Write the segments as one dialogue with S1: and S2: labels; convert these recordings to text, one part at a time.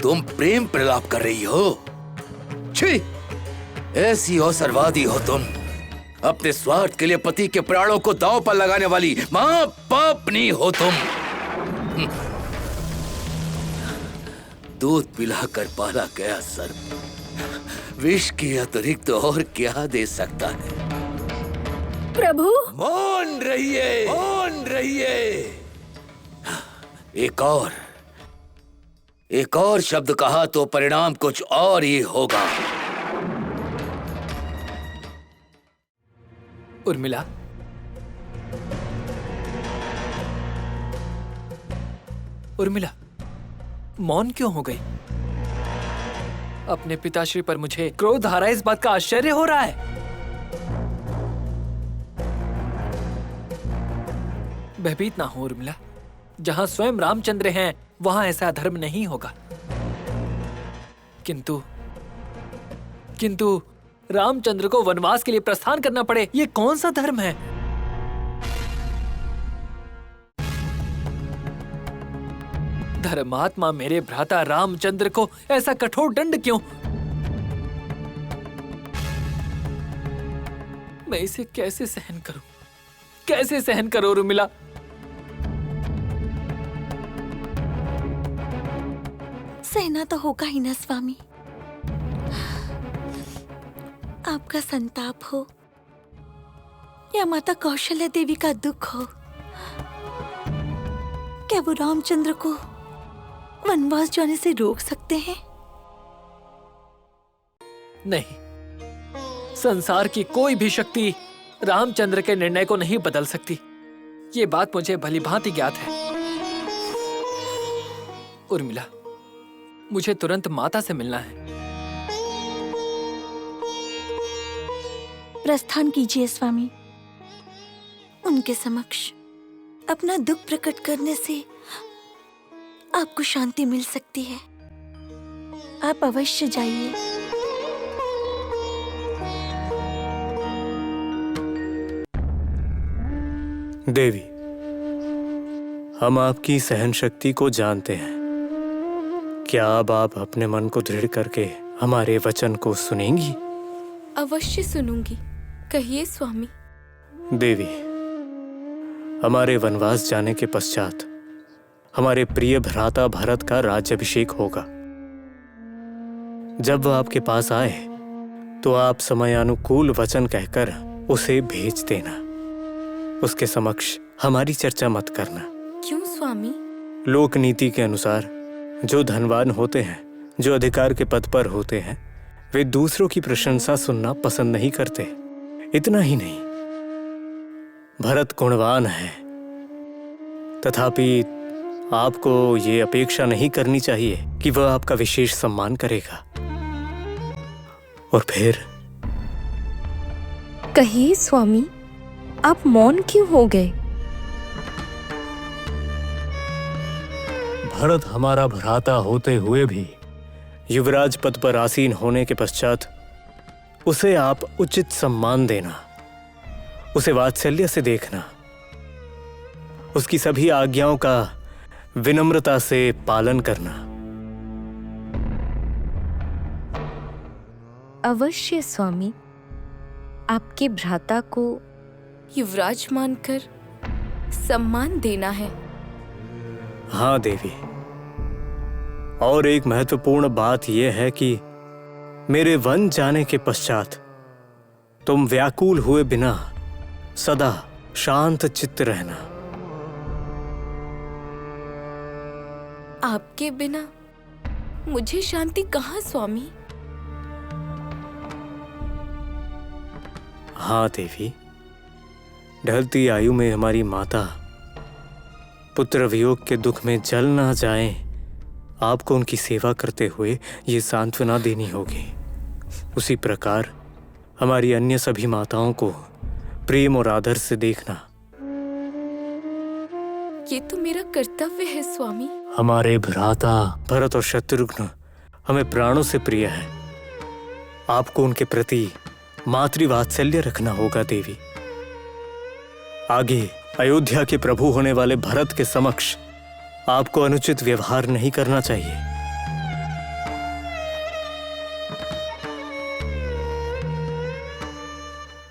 S1: तुम प्रेम प्रलाप कर रही हो? छी! ऐसी अवसरवादी हो तुम। अपने स्वार्थ के लिए पति के प्राणों को दांव पर लगाने वाली महापापनी हो तुम। दूध पिलाकर पाला गया सर्प विष के अतिरिक्त और क्या दे सकता है?
S2: प्रभु!
S1: मौन रहिए, मौन रहिए। एक और शब्द कहा तो परिणाम कुछ और ही होगा।
S3: उर्मिला, उर्मिला, मौन क्यों हो गई? अपने पिताश्री पर मुझे क्रोध आ रहा है, इस बात का आश्चर्य हो रहा है। भयभीत ना हो उर्मिला, जहां स्वयं रामचंद्र हैं वहां ऐसा धर्म नहीं होगा। किंतु रामचंद्र को वनवास के लिए प्रस्थान करना पड़े, ये कौन सा धर्म है? धर्मात्मा मेरे भ्राता रामचंद्र को ऐसा कठोर दंड क्यों? मैं इसे कैसे सहन करूं? कैसे सहन करूं उर्मिला?
S2: सहना तो होगा ही ना स्वामी। आपका संताप हो या माता कौशल्या देवी का दुख हो, क्या वो रामचंद्र को वनवास जाने से रोक सकते हैं?
S3: नहीं, संसार की कोई भी शक्ति रामचंद्र के निर्णय को नहीं बदल सकती। ये बात मुझे भलीभांति ज्ञात है। उर्मिला, मुझे तुरंत माता से मिलना है।
S2: प्रस्थान कीजिए स्वामी। उनके समक्ष अपना दुख प्रकट करने से आपको शांति मिल सकती है। आप अवश्य जाइए।
S4: देवी, हम आपकी सहन शक्ति को जानते हैं। क्या अब आप अपने मन को दृढ़ करके हमारे वचन को सुनेंगी?
S5: अवश्य सुनूंगी, कहिए स्वामी।
S4: देवी, हमारे वनवास जाने के पश्चात हमारे प्रिय भ्राता भरत का राज्याभिषेक होगा। जब वह आपके पास आए तो आप समयानुकूल वचन कहकर उसे भेज देना। उसके समक्ष हमारी चर्चा मत करना।
S5: क्यों स्वामी?
S4: लोक नीति के अनुसार जो धनवान होते हैं, जो अधिकार के पद पर होते हैं, वे दूसरों की प्रशंसा सुनना पसंद नहीं करते। इतना ही नहीं, भरत गुणवान है, तथापि आपको ये अपेक्षा नहीं करनी चाहिए कि वह आपका विशेष सम्मान करेगा। और फिर
S5: कहिए स्वामी, आप मौन क्यों हो गए?
S4: भरत हमारा भ्राता होते हुए भी युवराज पद पर आसीन होने के पश्चात उसे आप उचित सम्मान देना, उसे वात्सल्य से देखना, उसकी सभी आज्ञाओं का विनम्रता से पालन करना।
S5: अवश्य स्वामी, आपके भ्राता को युवराज मानकर सम्मान देना है।
S4: हाँ देवी, और एक महत्वपूर्ण बात यह है कि मेरे वन जाने के पश्चात तुम व्याकुल हुए बिना सदा शांत चित्त रहना।
S5: आपके बिना मुझे शांति कहाँ स्वामी?
S4: हाँ देवी, ढलती आयु में हमारी माता पुत्र वियोग के दुख में जल ना जाएं, आपको उनकी सेवा करते हुए ये सांत्वना देनी होगी। उसी प्रकार हमारी अन्य सभी माताओं को प्रेम और आदर से देखना।
S5: ये तो मेरा कर्तव्य है स्वामी।
S4: हमारे भ्राता भरत और शत्रुघ्न हमें प्राणों से प्रिय है। आपको उनके प्रति मातृवात्सल्य रखना होगा देवी। आगे अयोध्या के प्रभु होने वाले भरत के समक्ष आपको अनुचित व्यवहार नहीं करना चाहिए।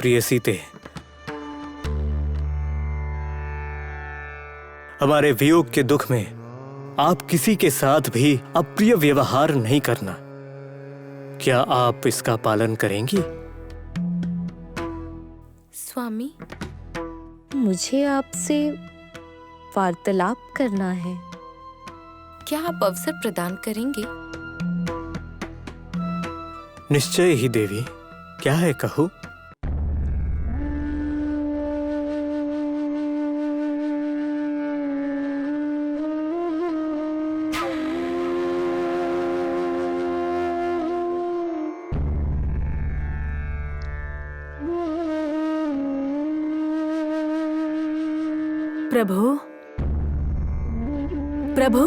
S4: प्रिय सीते, हमारे वियोग के दुख में आप किसी के साथ भी अप्रिय व्यवहार नहीं करना। क्या आप इसका पालन करेंगी?
S5: स्वामी,
S6: मुझे आपसे वार्तालाप करना है।
S5: क्या आप अवसर प्रदान करेंगे?
S4: निश्चय ही देवी, क्या है कहो।
S7: प्रभु, प्रभु,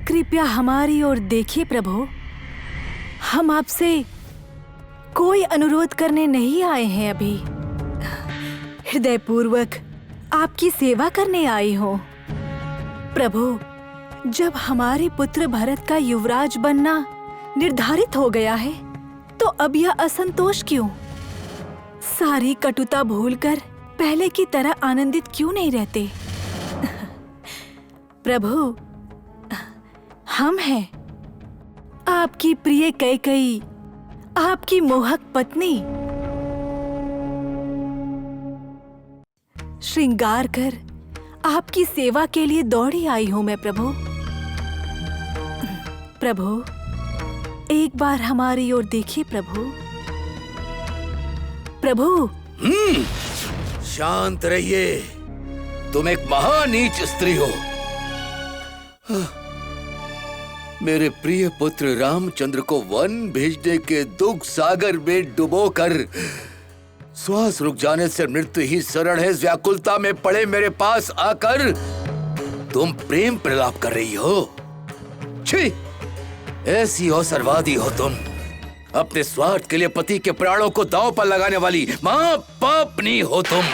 S7: कृपया हमारी ओर देखिए प्रभु। हम आपसे कोई अनुरोध करने नहीं आए हैं, अभी हृदयपूर्वक आपकी सेवा करने आई हूँ। प्रभु, जब हमारे पुत्र भरत का युवराज बनना निर्धारित हो गया है, तो अब यह असंतोष क्यों? सारी कटुता भूलकर पहले की तरह आनंदित क्यों नहीं रहते? प्रभु, हम हैं आपकी प्रिय कैकेयी, आपकी मोहक पत्नी। श्रृंगार कर आपकी सेवा के लिए दौड़ी आई हूं मैं प्रभु। प्रभु, एक बार हमारी ओर देखिए प्रभु। प्रभु,
S1: शांत रहिए, तुम एक महानीच स्त्री हो। मेरे प्रिय पुत्र रामचंद्र को वन भेजने के दुख सागर में डुबोकर श्वास रुक जाने से मृत्यु ही शरण है, व्याकुलता में पड़े मेरे पास आकर तुम प्रेम प्रलाप कर रही हो। छी! ऐसी अवसरवादी हो तुम। अपने स्वार्थ के लिए पति के प्राणों को दांव पर लगाने वाली महापापनी हो तुम।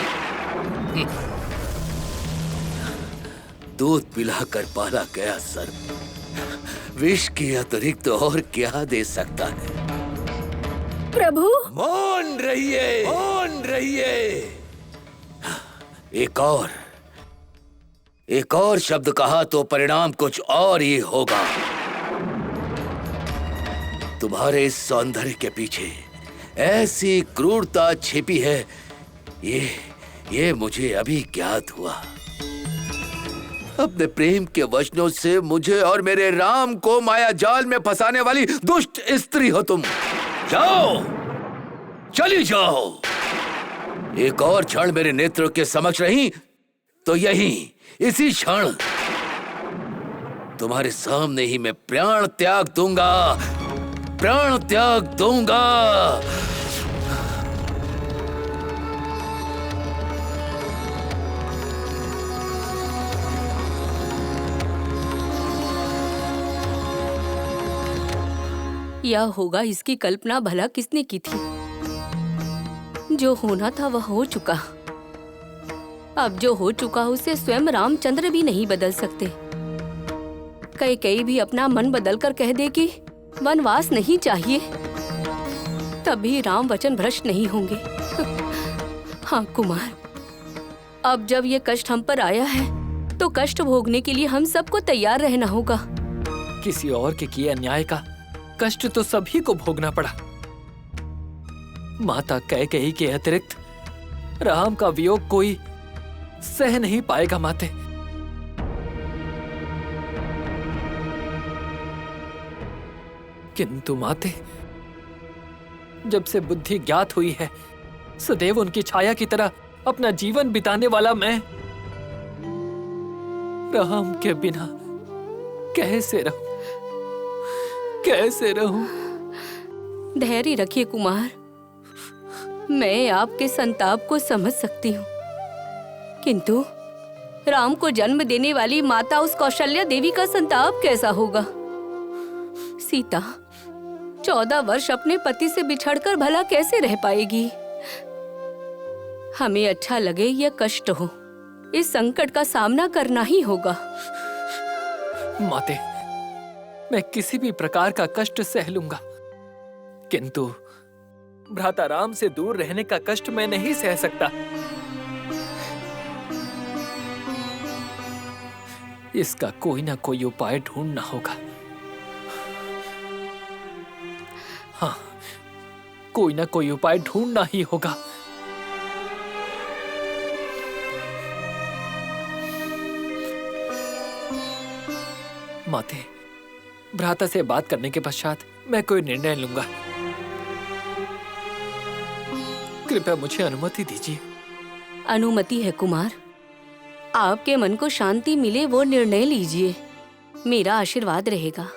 S1: दूध पिलाकर पाला गया सर्प विष के अतिरिक्त और क्या दे सकता है?
S7: प्रभु,
S1: मौन रहिए, मौन रहिए। एक और शब्द कहा तो परिणाम कुछ और ही होगा। तुम्हारे इस सौंदर्य के पीछे ऐसी क्रूरता छिपी है, ये मुझे अभी ज्ञात हुआ। अपने प्रेम के वचनों से मुझे और मेरे राम को माया जाल में फंसाने वाली दुष्ट स्त्री हो तुम। जाओ, चली जाओ। एक और क्षण मेरे नेत्रों के समक्ष रही तो इसी क्षण तुम्हारे सामने ही मैं प्राण त्याग दूंगा, प्राण त्याग दूंगा।
S5: यह होगा इसकी कल्पना भला किसने की थी? जो होना था वह हो चुका। अब जो हो चुका उसे स्वयं रामचंद्र भी नहीं बदल सकते। कैकेयी भी अपना मन बदलकर कह दे कि वनवास नहीं चाहिए, तभी राम वचन भ्रष्ट नहीं होंगे। हाँ कुमार, अब जब ये कष्ट हम पर आया है तो कष्ट भोगने के लिए हम सबको तैयार रहना होगा।
S3: किसी और के किए अन्याय का कष्ट तो सभी को भोगना पड़ा। माता कैकेयी के अतिरिक्त राम का वियोग कोई सह नहीं पाएगा माते। किंतु माते, जब से बुद्धि ज्ञात हुई है, सदैव उनकी छाया की तरह अपना जीवन बिताने वाला मैं राम के बिना कैसे रहूं? कैसे रहूं?
S5: धैर्य रखिए कुमार, मैं आपके संताप को समझ सकती हूँ, किंतु राम को जन्म देने वाली माता उस कौशल्या देवी का संताप कैसा होगा? सीता 14 वर्ष अपने पति से बिछड़कर भला कैसे रह पाएगी? हमें अच्छा लगे या कष्ट हो, इस संकट का सामना करना ही होगा।
S3: माते, मैं किसी भी प्रकार का कष्ट सह लूंगा, किंतु भ्राता राम से दूर रहने का कष्ट मैं नहीं सह सकता। इसका कोई ना कोई उपाय ढूंढना होगा। हाँ, कोई ना कोई उपाय ढूंढना ही होगा। माते, भ्राता से बात करने के पश्चात मैं कोई निर्णय लूंगा। कृपया मुझे अनुमति दीजिए।
S5: अनुमति है कुमार, आपके मन को शांति मिले वो निर्णय लीजिए, मेरा आशीर्वाद रहेगा।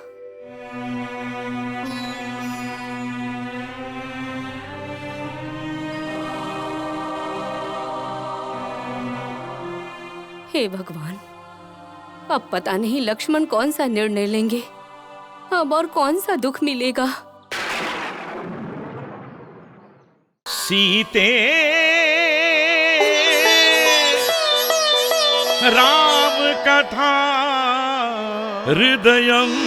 S5: हे भगवान, अब पता नहीं लक्ष्मण कौन सा निर्णय लेंगे, अब और कौन सा दुख मिलेगा।
S8: सीते राम कथा हृदयम्